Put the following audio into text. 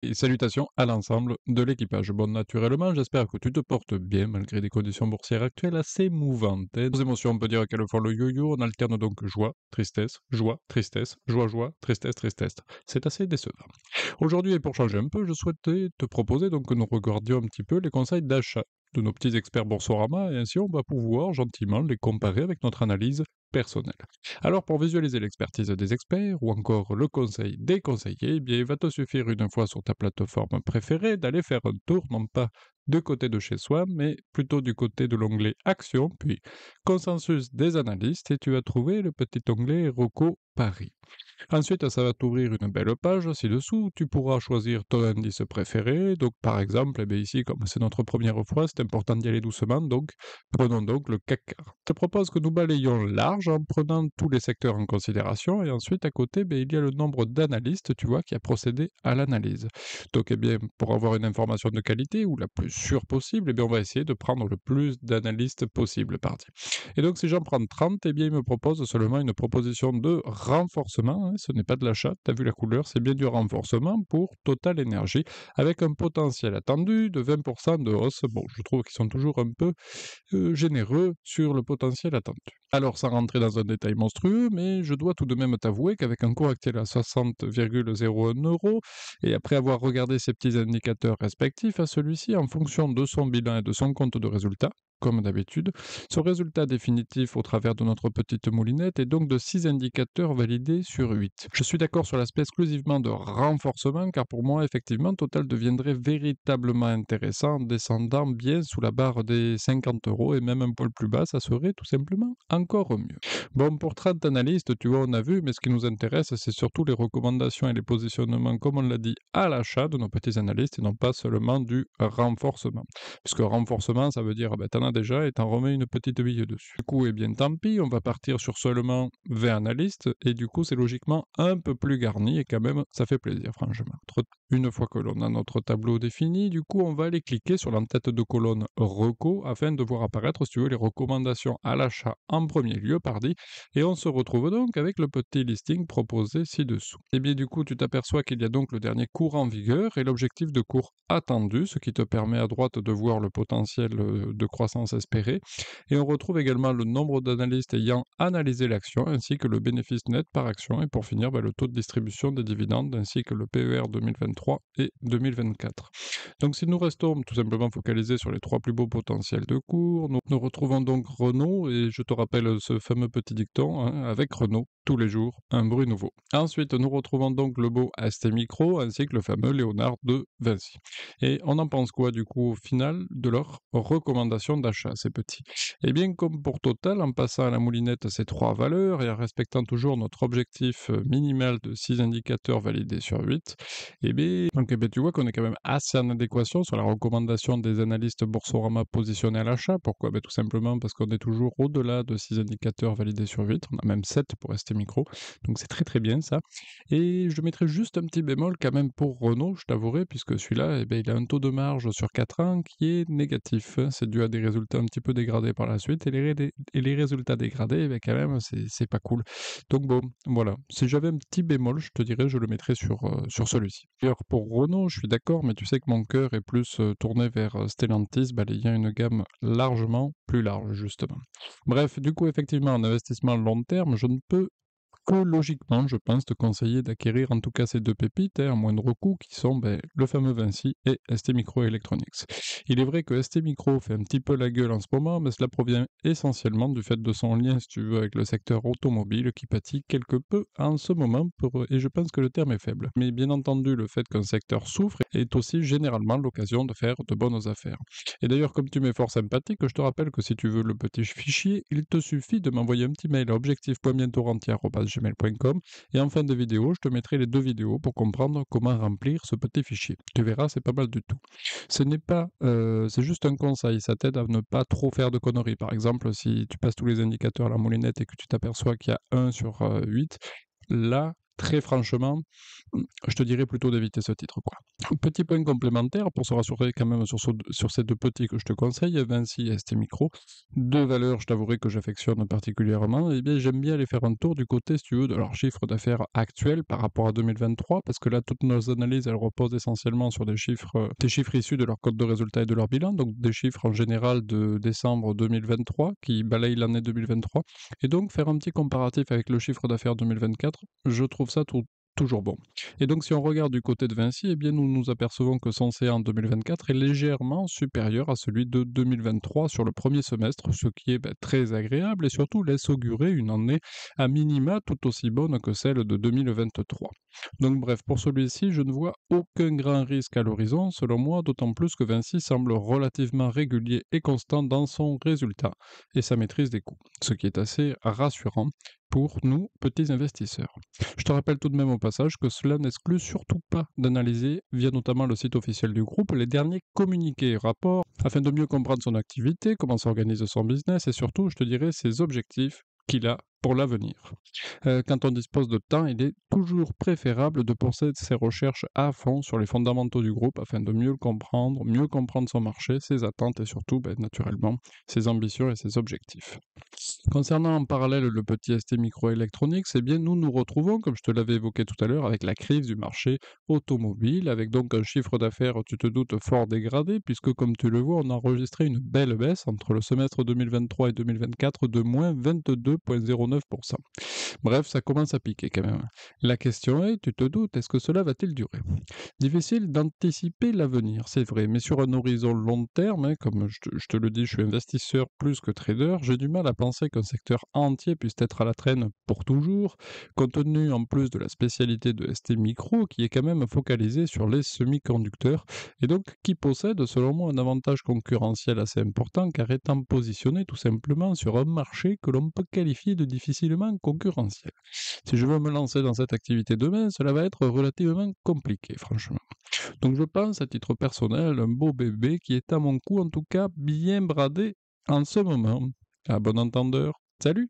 Et salutations à l'ensemble de l'équipage. Bon, naturellement, j'espère que tu te portes bien malgré des conditions boursières actuelles assez mouvantes, hein. Nos émotions, on peut dire qu'elles font le yo-yo, on alterne donc joie, tristesse, joie, tristesse, tristesse. C'est assez décevant. Aujourd'hui, et pour changer un peu, je souhaitais te proposer donc que nous regardions un petit peu les conseils d'achat de nos petits experts Boursorama et ainsi on va pouvoir gentiment les comparer avec notre analyse personnelle. Alors pour visualiser l'expertise des experts ou encore le conseil des conseillers, eh bien, il va te suffire une fois sur ta plateforme préférée d'aller faire un tour, non pas de côté de chez soi, mais plutôt du côté de l'onglet Action, puis Consensus des analystes et tu vas trouver le petit onglet Rocco Paris. Ensuite, ça va t'ouvrir une belle page ci-dessous où tu pourras choisir ton indice préféré. Donc, par exemple, eh bien, ici, comme c'est notre première fois, c'est important d'y aller doucement. Donc, prenons donc le CAC 40. Je te propose que nous balayions large en prenant tous les secteurs en considération. Et ensuite, à côté, ben, il y a le nombre d'analystes, tu vois, qui a procédé à l'analyse. Donc, eh bien, pour avoir une information de qualité ou la plus sûre possible, eh bien, on va essayer de prendre le plus d'analystes possible par dire. Et donc, si j'en prends 30, eh bien, il me propose seulement une proposition de renforcement, hein, ce n'est pas de l'achat, tu as vu la couleur, c'est bien du renforcement pour Total Energy, avec un potentiel attendu de 20% de hausse. Bon, je trouve qu'ils sont toujours un peu généreux sur le potentiel attendu. Alors, sans rentrer dans un détail monstrueux, mais je dois tout de même t'avouer qu'avec un cours actuel à 60,01 euros, et après avoir regardé ces petits indicateurs respectifs à celui-ci en fonction de son bilan et de son compte de résultat, comme d'habitude, son résultat définitif au travers de notre petite moulinette est donc de 6 indicateurs validés sur 8. Je suis d'accord sur l'aspect exclusivement de renforcement car pour moi, effectivement, Total deviendrait véritablement intéressant en descendant bien sous la barre des 50 euros et même un poil plus bas, ça serait tout simplement encore mieux. Bon, pour 30 analystes, tu vois, on a vu, mais ce qui nous intéresse, c'est surtout les recommandations et les positionnements, comme on l'a dit, à l'achat de nos petits analystes et non pas seulement du renforcement. Puisque renforcement, ça veut dire, ben, t'en as déjà et t'en remets une petite bille dessus. Du coup, eh bien, tant pis, on va partir sur seulement 20 analystes et du coup, c'est logiquement un peu plus garni et quand même, ça fait plaisir, franchement. Une fois que l'on a notre tableau défini, du coup, on va aller cliquer sur l'entête de colonne Reco afin de voir apparaître, si tu veux, les recommandations à l'achat en premier lieu, pardi, et on se retrouve donc avec le petit listing proposé ci-dessous. Et bien, du coup, tu t'aperçois qu'il y a donc le dernier cours en vigueur et l'objectif de cours attendu, ce qui te permet à droite de voir le potentiel de croissance espéré. Et on retrouve également le nombre d'analystes ayant analysé l'action ainsi que le bénéfice net par action. Et pour finir, ben, le taux de distribution des dividendes ainsi que le PER 2023 et 2024. Donc si nous restons tout simplement focalisés sur les trois plus beaux potentiels de cours, nous retrouvons donc Renault et je te rappelle ce fameux petit dicton, hein, avec Renault, tous les jours, un bruit nouveau. Ensuite, nous retrouvons donc le beau ST Micro ainsi que le fameux Léonard de Vinci. Et on en pense quoi du coup au final de leur recommandation d'achat, ces petits? Eh bien, comme pour Total, en passant à la moulinette ces trois valeurs et en respectant toujours notre objectif minimal de 6 indicateurs validés sur 8, eh bien, tu vois qu'on est quand même assez en adéquation sur la recommandation des analystes Boursorama positionnés à l'achat. Pourquoi? Ben, tout simplement parce qu'on est toujours au-delà de 6 indicateurs validés sur 8. On a même 7 pour rester micro. Donc c'est très très bien ça. Et je mettrais juste un petit bémol quand même pour Renault, je t'avouerai, puisque celui-là, eh ben, il a un taux de marge sur 4 ans qui est négatif. C'est dû à des résultats un petit peu dégradés par la suite. Et les résultats dégradés, eh ben, quand même, c'est pas cool. Donc bon, voilà. Si j'avais un petit bémol, je te dirais, je le mettrais sur celui-ci. D'ailleurs, pour Renault, je suis d'accord, mais tu sais que mon cœur est plus tourné vers Stellantis, balayant une gamme largement plus large, justement. Bref, du coup, effectivement, en investissement long terme, je ne peux que logiquement, je pense, te conseiller d'acquérir en tout cas ces deux pépites hein, à moindre coût qui sont ben, le fameux Vinci et ST Microelectronics. Il est vrai que ST Micro fait un petit peu la gueule en ce moment, mais cela provient essentiellement du fait de son lien, si tu veux, avec le secteur automobile qui pâtit quelque peu en ce moment, et je pense que le terme est faible. Mais bien entendu, le fait qu'un secteur souffre est aussi généralement l'occasion de faire de bonnes affaires. Et d'ailleurs, comme tu m'es fort sympathique, je te rappelle que si tu veux le petit fichier, il te suffit de m'envoyer un petit mail à objectif.bientorrentier@gmail.com et en fin de vidéo, je te mettrai les deux vidéos pour comprendre comment remplir ce petit fichier. Tu verras, c'est pas mal du tout. Ce n'est pas, c'est juste un conseil, ça t'aide à ne pas trop faire de conneries. Par exemple, si tu passes tous les indicateurs à la moulinette et que tu t'aperçois qu'il y a 1 sur 8, là, très franchement, je te dirais plutôt d'éviter ce titre, quoi. Petit point complémentaire pour se rassurer quand même sur ces 2 petits que je te conseille, Vinci et ST Micro. 2 valeurs, je t'avouerai que j'affectionne particulièrement. Eh bien, j'aime bien aller faire un tour du côté, si tu veux, de leur chiffre d'affaires actuel par rapport à 2023, parce que là, toutes nos analyses, elles reposent essentiellement sur des chiffres issus de leur code de résultat et de leur bilan, donc des chiffres en général de décembre 2023 qui balayent l'année 2023. Et donc, faire un petit comparatif avec le chiffre d'affaires 2024, je trouve ça toujours bon. Et donc, si on regarde du côté de Vinci, eh bien, nous nous apercevons que son CA en 2024 est légèrement supérieur à celui de 2023 sur le premier semestre, ce qui est très agréable et surtout laisse augurer une année à minima tout aussi bonne que celle de 2023. Donc bref, pour celui-ci, je ne vois aucun grand risque à l'horizon, selon moi, d'autant plus que Vinci semble relativement régulier et constant dans son résultat et sa maîtrise des coûts, ce qui est assez rassurant pour nous, petits investisseurs. Je te rappelle tout de même au passage que cela n'exclut surtout pas d'analyser, via notamment le site officiel du groupe, les derniers communiqués et rapports afin de mieux comprendre son activité, comment s'organise son business et surtout, je te dirais, ses objectifs qu'il a pour l'avenir. Quand on dispose de temps, il est toujours préférable de poursuivre ses recherches à fond sur les fondamentaux du groupe afin de mieux comprendre son marché, ses attentes et surtout, naturellement, ses ambitions et ses objectifs. Concernant en parallèle le petit ST Microelectronics, eh bien nous nous retrouvons, comme je te l'avais évoqué tout à l'heure, avec la crise du marché automobile, avec donc un chiffre d'affaires, tu te doutes, fort dégradé, puisque comme tu le vois, on a enregistré une belle baisse entre le semestre 2023 et 2024 de moins 22,09%. Bref, ça commence à piquer quand même. La question est, tu te doutes, est-ce que cela va-t-il durer? Difficile d'anticiper l'avenir, c'est vrai, mais sur un horizon long terme, comme je te le dis, je suis investisseur plus que trader, j'ai du mal à penser qu'un secteur entier puisse être à la traîne pour toujours, compte tenu en plus de la spécialité de ST Micro, qui est quand même focalisée sur les semi-conducteurs, et donc qui possède selon moi un avantage concurrentiel assez important, car étant positionné tout simplement sur un marché que l'on peut qualifier de difficilement concurrentiel. Si je veux me lancer dans cette activité demain, cela va être relativement compliqué, franchement. Donc je pense, à titre personnel, un beau bébé qui est à mon cou, en tout cas bien bradé en ce moment. À bon entendeur. Salut!